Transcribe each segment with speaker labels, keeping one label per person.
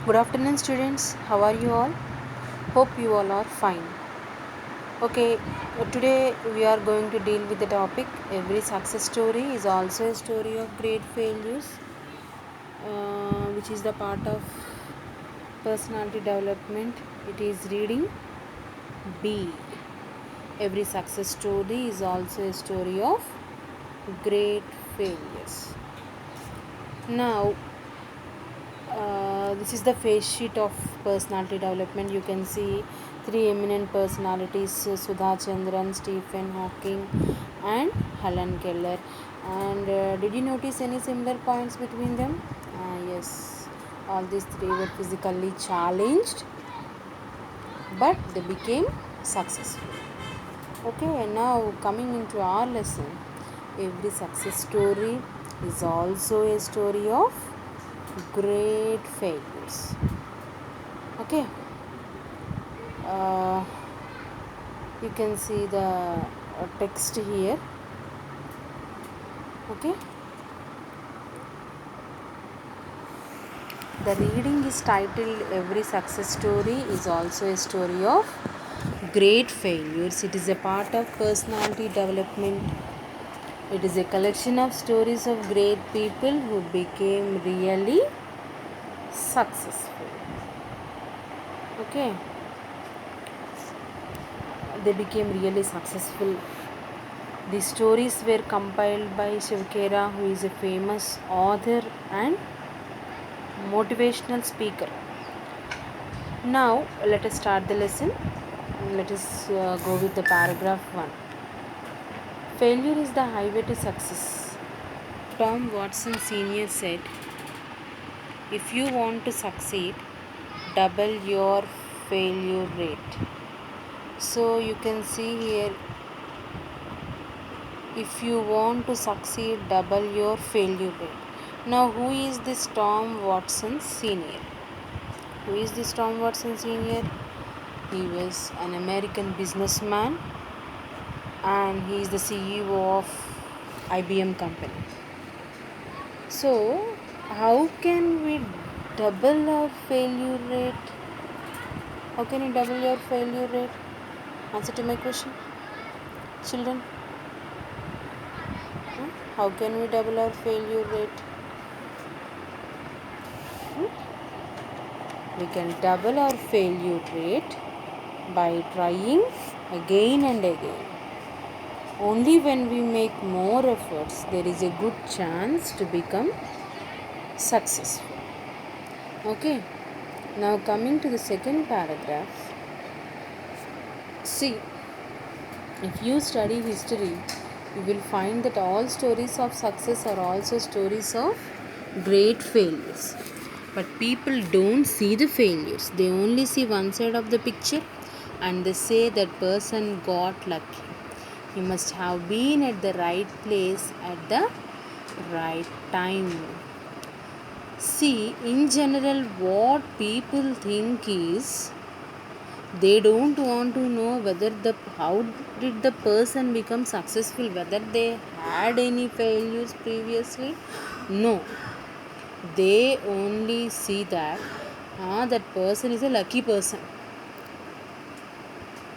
Speaker 1: Good afternoon, students. How are you all? Hope you all are fine. Okay, today we are going to deal with the topic every success story is also a story of great failures, which is the part of personality development. It is reading B. Every success story is also a story of great failures. Now, this is the face sheet of personality development. You can see three eminent personalities: Sudha Chandran, Stephen Hawking, and Helen Keller. And did you notice any similar points between them? Yes, all these three were physically challenged, but they became successful. Okay, now coming into our lesson, every success story is also a story of great failures. Okay, uh, you can see the text here. Okay, the reading is titled Every Success Story is also a story of great failures. It is a part of personality development. It is a collection of stories of great people who became really successful. Okay, they became really successful. The stories were compiled by Shivkera, who is a famous author and motivational speaker. Now, let us start the lesson. Let us go with the paragraph 1. Failure is the highway to success. Tom Watson Sr. said, if you want to succeed, double your failure rate. So, you can see here, if you want to succeed, double your failure rate. Now, who is this Tom Watson Sr.? Who is this Tom Watson Sr.? He was an American businessman and he is the CEO of IBM company. So, how can we double our failure rate? How can you double your failure rate? Answer to my question, children. How can we double our failure rate? We can double our failure rate by trying again and again. Only when we make more efforts, there is a good chance to become successful. Okay, now coming to the second paragraph. See, if you study history, you will find that all stories of success are also stories of great failures. But people don't see the failures, they only see one side of the picture and they say that person got lucky. He must have been at the right place at the right time. See, in general, what people think is they don't want to know whether how did the person become successful, whether they had any failures previously. No, they only see that that person is a lucky person.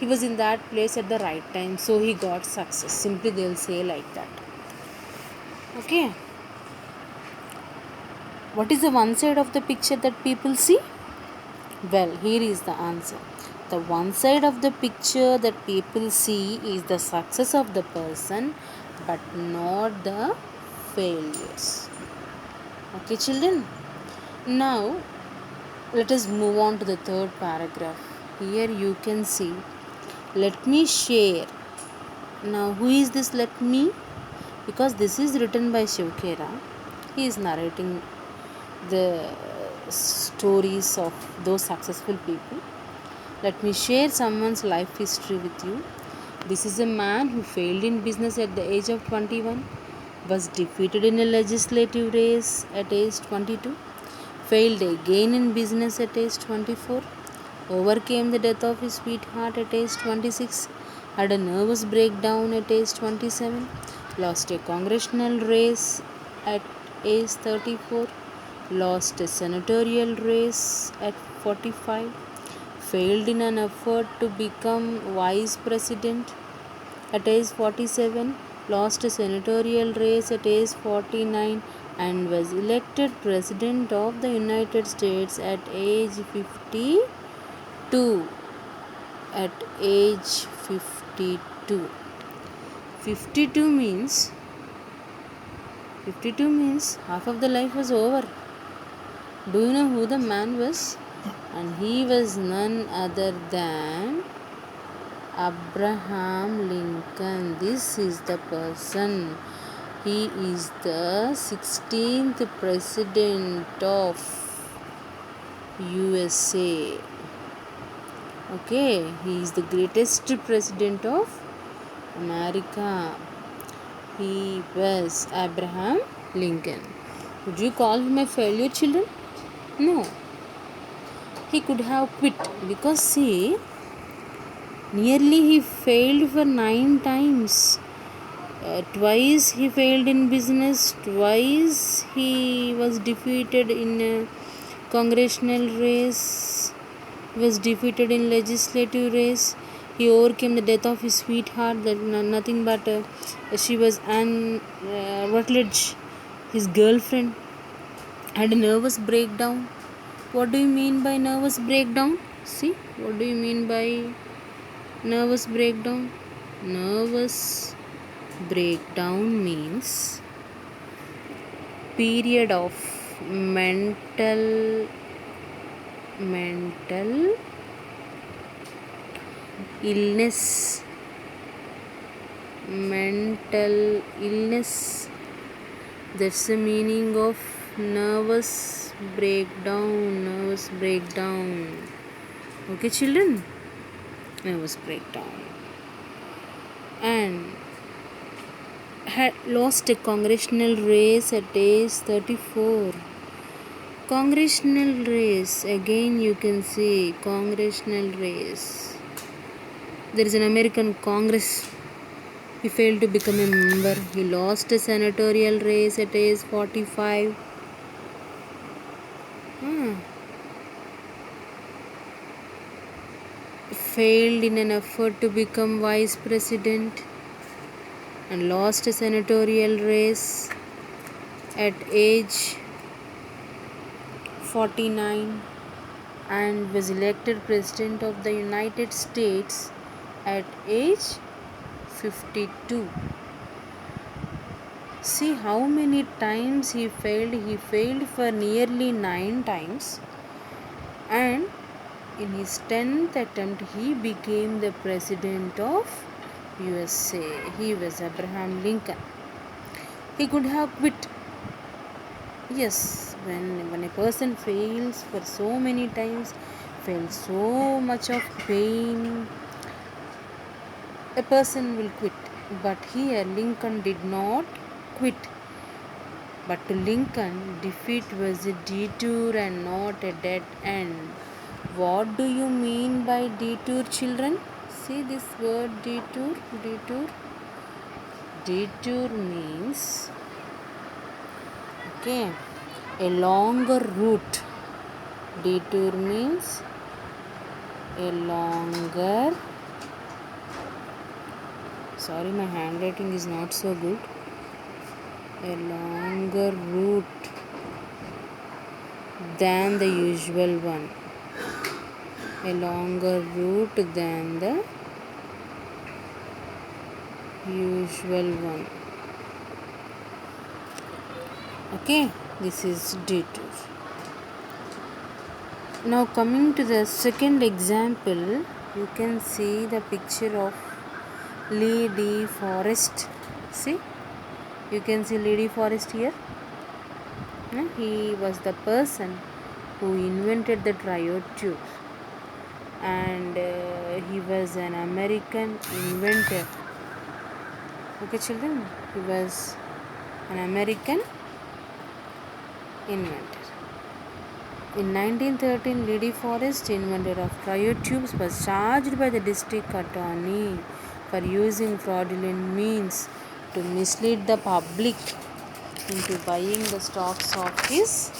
Speaker 1: He was in that place at the right time, so he got success. Simply they'll say like that. Okay, what is the one side of the picture that people see? Well, here is the answer. The one side of the picture that people see is the success of the person, but not the failures. Okay, children. Now, let us move on to the third paragraph. Here you can see, let me share. Now, who is this let me? Because this is written by Shivkera. He is narrating the stories of those successful people. Let me share someone's life history with you. This is a man who failed in business at the age of 21, was defeated in a legislative race at age 22, failed again in business at age 24, overcame the death of his sweetheart at age 26, had a nervous breakdown at age 27, lost a congressional race at age 34, lost a senatorial race at 45, failed in an effort to become vice president at age 47, lost a senatorial race at age 49, and was elected president of the United States at age 52. At age 52. 52 means half of the life was over. Do you know who the man was? And he was none other than Abraham Lincoln. This is the person. He is the 16th president of USA. Okay, he is the greatest president of America. He was Abraham Lincoln. Would you call him a failure, children? No. He could have quit because see, nearly he failed for 9 times. Twice he failed in business, twice he was defeated in a congressional race, was defeated in legislative race. He overcame the death of his sweetheart, that nothing but she was Anne Rutledge, his girlfriend, had a nervous breakdown. What do you mean by nervous breakdown? See, what do you mean by nervous breakdown? Nervous breakdown means period of mental illness. Mental illness. That's the meaning of nervous breakdown. Nervous breakdown. Okay, children? Nervous breakdown. And had lost a congressional race at age 34. Congressional race, again you can see congressional race. There is an American Congress. He failed to become a member. He lost a senatorial race at age 45. Failed in an effort to become vice president and lost a senatorial race at age 49 and was elected president of the United States at age 52. See how many times he failed. He failed for nearly 9 times, and in his 10th attempt he became the president of USA. He was Abraham Lincoln. He could have quit. Yes, when a person fails for so many times, feels so much of pain, a person will quit. But here Lincoln did not quit. But to Lincoln, defeat was a detour and not a dead end. What do you mean by detour, children? See this word detour. Detour means a longer route. Detour means a longer. Sorry, my handwriting is not so good. A longer route than the usual one. A longer route than the usual one. Okay, this is detour. Now coming to the second example, you can see the picture of Lee De Forest. See, you can see Lee De Forest here. He was the person who invented the triode tube, and he was an American inventor. Okay, children, he was an American inventor. In 1913, Lee De Forest, inventor of triode tubes, was charged by the district attorney for using fraudulent means to mislead the public into buying the stocks of his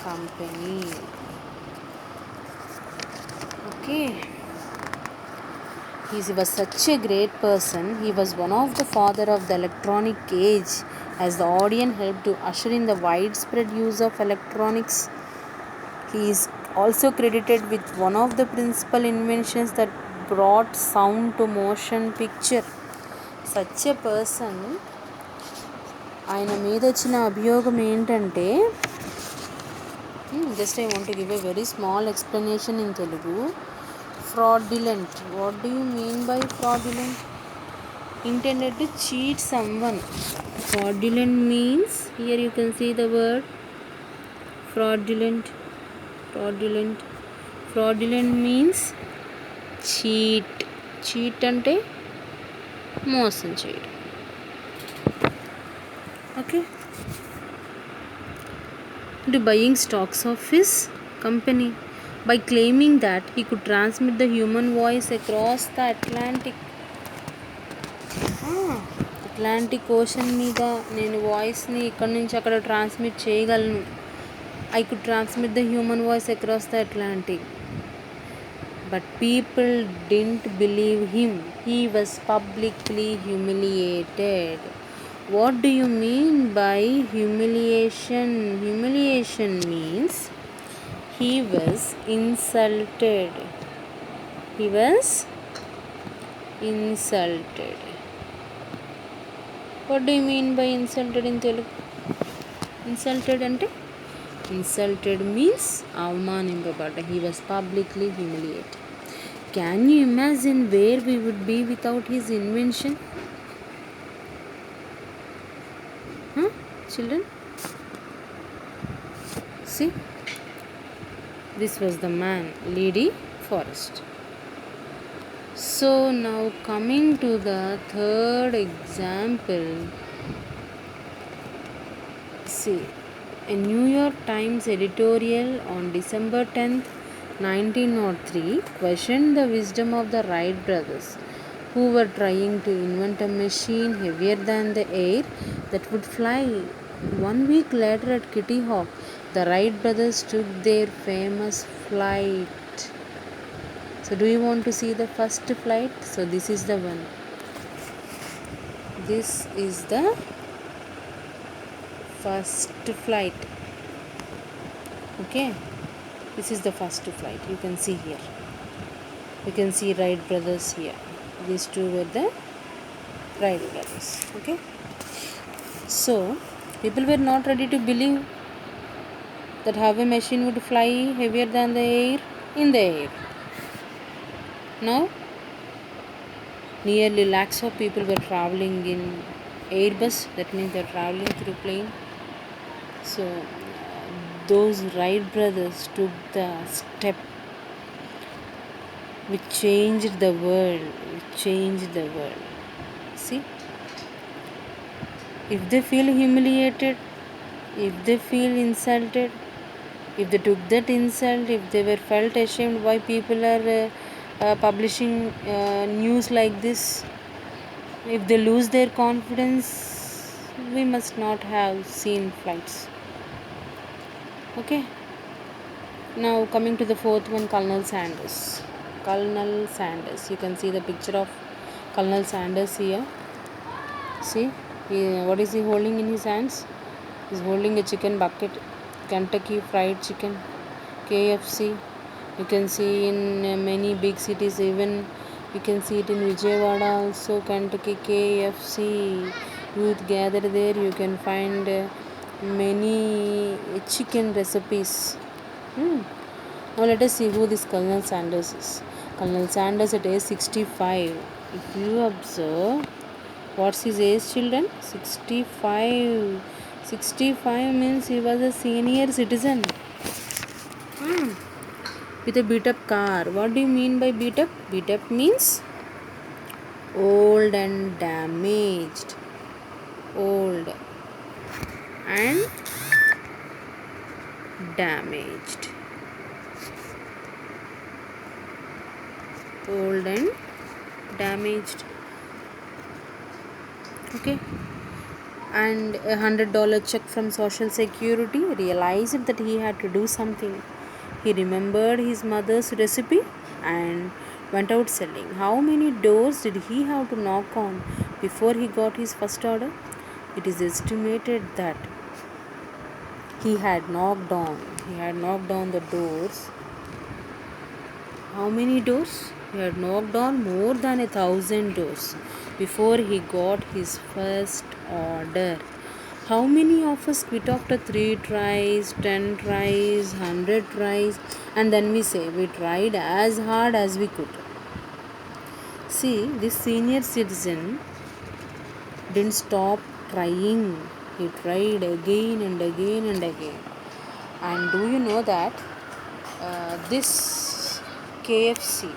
Speaker 1: company. Okay. He was such a great person. He was one of the father of the electronic age, as the audience helped to usher in the widespread use of electronics. He is also credited with one of the principal inventions that brought sound to motion picture. Such a person. ఆయన మీద వచ్చిన అభియోగం ఏంటంటే, just I want to give a very small explanation in Telugu. Fraudulent. What do you mean by fraudulent? Intended to cheat someone. Fraudulent means, here you can see the word fraudulent. Fraudulent means cheat. Cheat ante మోసం చేయడం. Okay. To buying stocks of his company by claiming that he could transmit the human voice across the Atlantic Ocean మీద నేను వాయిస్ని ఇక్కడ నుంచి అక్కడ transmit చేయగలను. I could transmit the human voice across the Atlantic. But people didn't believe him. He was publicly humiliated. What do you mean by humiliation? Humiliation means he was insulted. He was insulted. What do you mean by insulted in Telugu? Insulted ante? Insulted means avmaninpabada. He was publicly humiliated. Can you imagine where we would be without his invention? Children? See? This was the man, Lady Forrest. So now coming to the third example. See, a New York Times editorial on December 10th, 1903 questioned the wisdom of the Wright brothers, who were trying to invent a machine heavier than the air that would fly. 1 week later at Kitty Hawk, the Wright brothers took their famous flight. So do you want to see the first flight? So this is the one. This is the first flight. Okay, this is the first flight. You can see here. You can see Wright brothers here. These two were the Wright brothers. Okay, so people were not ready to believe that how a machine would fly heavier than the air in the air. Now nearly lakhs of people were traveling in Airbus. That means they are traveling through plane. So those Wright brothers took the step which changed the world. See, if they feel humiliated, if they feel insulted, if they took that insult, if they were felt ashamed why people are publishing news like this, if they lose their confidence, we must not have seen flights. Okay, now coming to the fourth one, Colonel Sanders. You can see the picture of Colonel Sanders here. See, what is he holding in his hands? He's holding a chicken bucket, Kentucky Fried Chicken, KFC. You can see in many big cities, even you can see it in Vijayawada also, Kentucky KFC. Youth gather there, you can find many chicken recipes. Now let us see who this Colonel Sanders is. Colonel Sanders at age 65. If you observe, what's his age, children? 65. 65 means he was a senior citizen. With a beat up car. What do you mean by beat up? Beat up means old and damaged. Old and damaged. Old and damaged. Okay, and $100 check from Social Security, realized that he had to do something. He remembered his mother's recipe and went out selling. How many doors did he have to knock on before he got his first order? It is estimated that he had knocked on the doors. How many doors? He had knocked on more than 1,000 doors before he got his first order. How many of us quit after 3 tries, 10 tries, 100 tries, and then we say we tried as hard as we could? See, this senior citizen didn't stop trying. He tried again and again and again. And do you know that this KFC,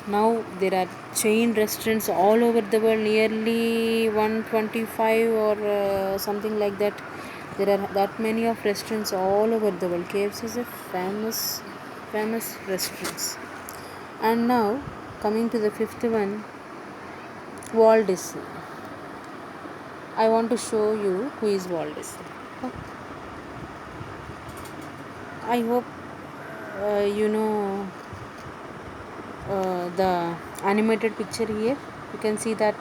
Speaker 1: now there are chain restaurants all over the world, nearly 125 or something like that. There are that many of restaurants all over the world. KFC is a famous restaurants. And now coming to the fifth one, Walt Disney. I want to show you who is Walt Disney. I hope you know the animated picture here. You can see that.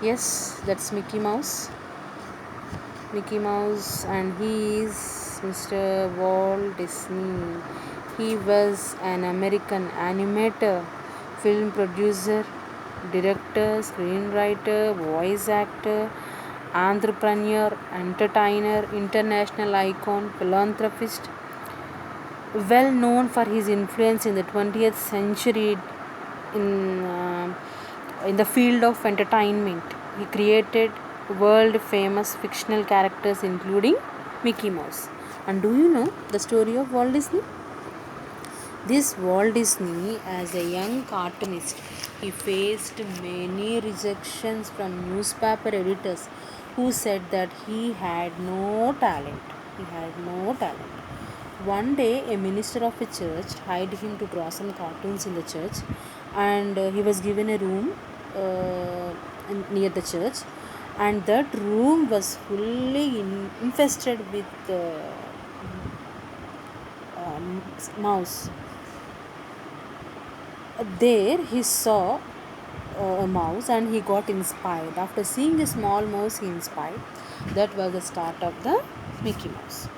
Speaker 1: Yes, that's Mickey Mouse. And he is Mr. Walt Disney. He was an American animator, film producer, director, screenwriter, voice actor, entrepreneur, entertainer, international icon, philanthropist, well known for his influence in the 20th century in, uh, in the field of entertainment. He created world famous fictional characters including Mickey Mouse. And do you know the story of Walt Disney? This Walt Disney, as a young cartoonist, he faced many rejections from newspaper editors who said that he had no talent. One day, a minister of a church hired him to draw some cartoons in the church, and he was given a room near the church, and that room was fully infested with mouse. There he saw a mouse and he got inspired. After seeing a small mouse, he inspired. That was the start of the Mickey Mouse.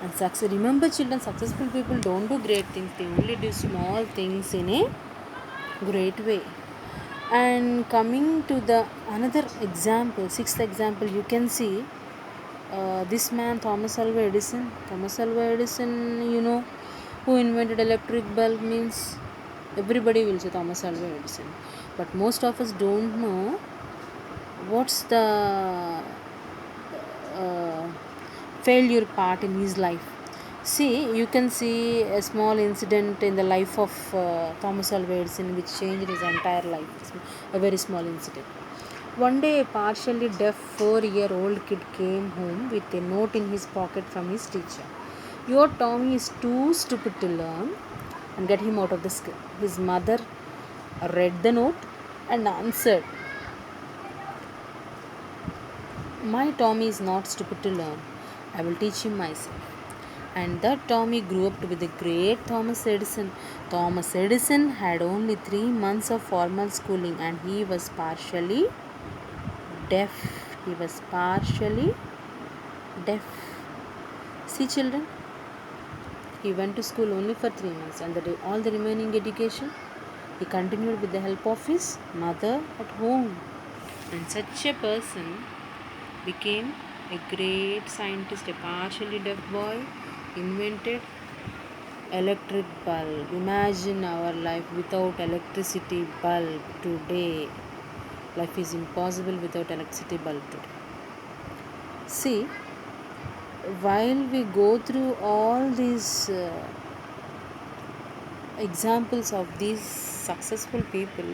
Speaker 1: And success. Remember, children, successful people don't do great things. They only do small things in a great way. And coming to the another example, sixth example, you can see this man Thomas Alva Edison. You know, who invented electric bulb, means everybody will say Thomas Alva Edison, but most of us don't know what's the uh, failure part in his life. See, you can see a small incident in the life of Thomas Alva Edison which changed his entire life. It's a very small incident. One day, a partially deaf 4-year-old kid came home with a note in his pocket from his teacher. Your Tommy is too stupid to learn, and get him out of the school. His mother read the note and answered, my Tommy is not stupid to learn. I will teach him myself. And that Tommy grew up to be the great Thomas Edison. Thomas Edison had only 3 months of formal schooling and he was partially deaf. See, children, he went to school only for 3 months, and all the remaining education he continued with the help of his mother at home. And such a person became a great scientist. A partially deaf boy invented electric bulb. Imagine our life without electricity bulb today. Life is impossible without electricity bulb today. See, while we go through all these examples of these successful people,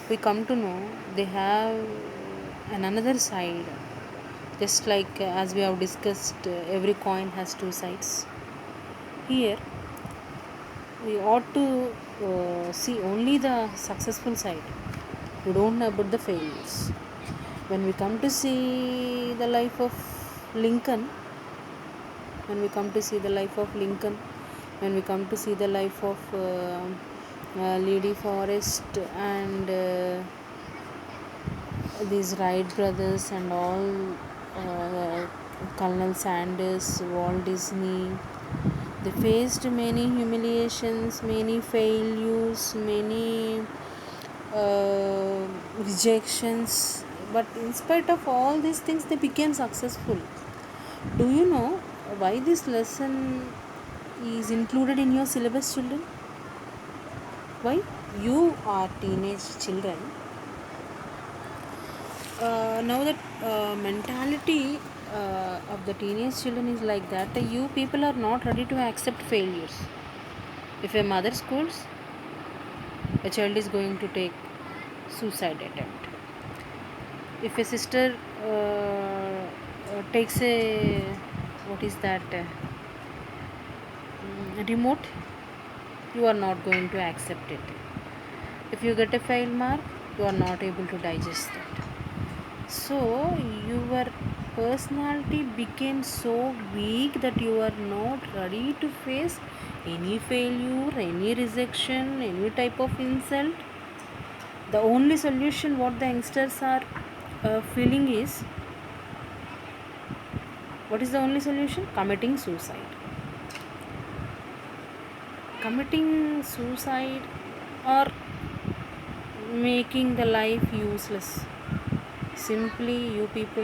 Speaker 1: we come to know they have another side. Just like as we have discussed, every coin has two sides. Here, we ought to see only the successful side. We don't know about the failures. When we come to see the life of Lincoln, when we come to see the life of Lincoln, when we come to see the life of Lady Forrest and these Wright brothers and all, Colonel Sanders, Walt Disney, they faced many humiliations, many failures, many rejections, but in spite of all these things, they became successful. Do you know why this lesson is included in your syllabus, children? Why? You are teenage children. Now that mentality of the teenage children is like that, you people are not ready to accept failures. If a mother scolds, a child is going to take suicide attempt. If a sister takes a, what is that, remote, you are not going to accept it. If you get a fail mark, you are not able to digest that. So your personality became so weak that you are not ready to face any failure, any rejection, any type of insult. The only solution what the youngsters are feeling is, what is the only solution? Committing suicide. Committing suicide or making the life useless. Simply you people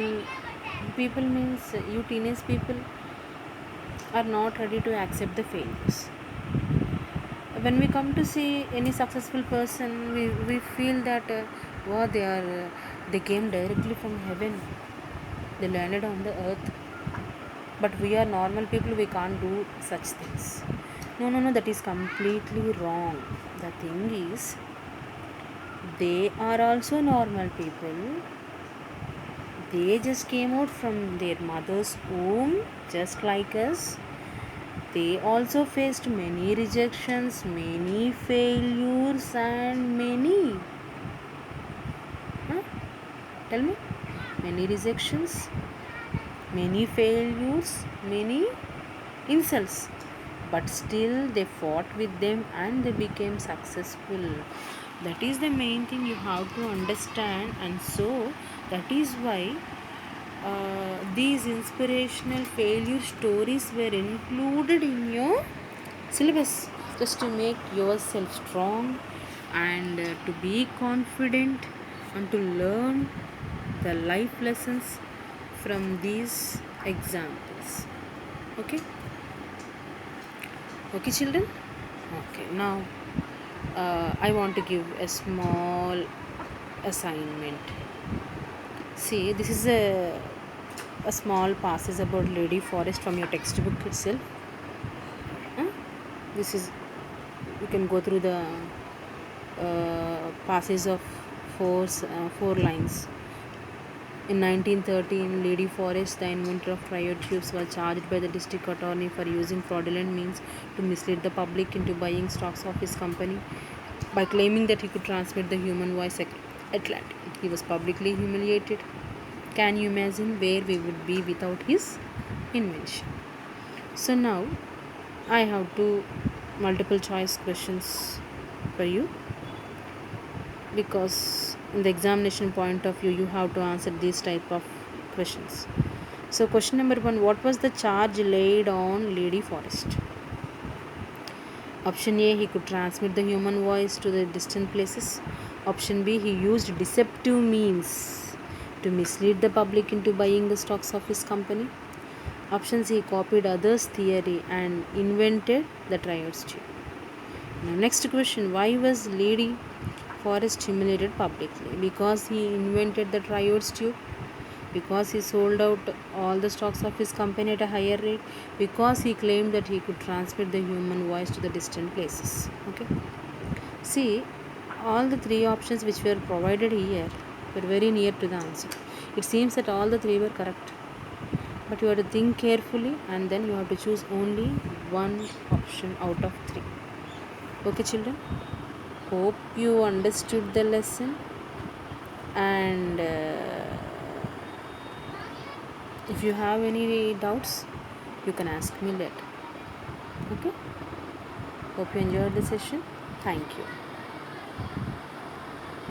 Speaker 1: means you teenage people are not ready to accept the failures. When we come to see any successful person, we feel that wow, they came directly from heaven, they landed on the earth. But we are normal people, we can't do such things. No, that is completely wrong. The thing is, they are also normal people. They just came out from their mother's womb just like us. They also faced many rejections, many failures, and many. Huh? Tell me. Many rejections, many failures, many insults. But still, they fought with them and they became successful. That is the main thing you have to understand, and so that is why these inspirational failure stories were included in your syllabus, just to make yourself strong and to be confident and to learn the life lessons from these examples. Okay, okay children. Okay, now I want to give a small assignment. See, this is a small passage about Lady Forrest from your textbook itself. Huh? This is, you can go through the passage of four lines. In 1913, Lady Forrest, the inventor of riot tubes, was charged by the district attorney for using fraudulent means to mislead the public into buying stocks of his company by claiming that he could transmit the human voice Atlantic. He was publicly humiliated. Can you imagine where we would be without his invention? So now I have two multiple choice questions for you, because in the examination point of view you have to answer these type of questions. So question number 1, what was the charge laid on Lady Forrest? Option A, he could transmit the human voice to the distant places. Option B, he used deceptive means to mislead the public into buying the stocks of his company. Option C, he copied others' theory and invented the triode tube. Now next question, why was Lady Forrest humiliated publicly? Because he invented the triode tube, because he sold out all the stocks of his company at a higher rate, because he claimed that he could transmit the human voice to the distant places. Okay, see, all the three options which were provided here were very near to the answer. It seems that all the three were correct, but you have to think carefully and then you have to choose only one option out of three. Okay children, hope you understood the lesson, and If you have any doubts, you can ask me later. Okay? Hope you enjoyed the session. Thank you.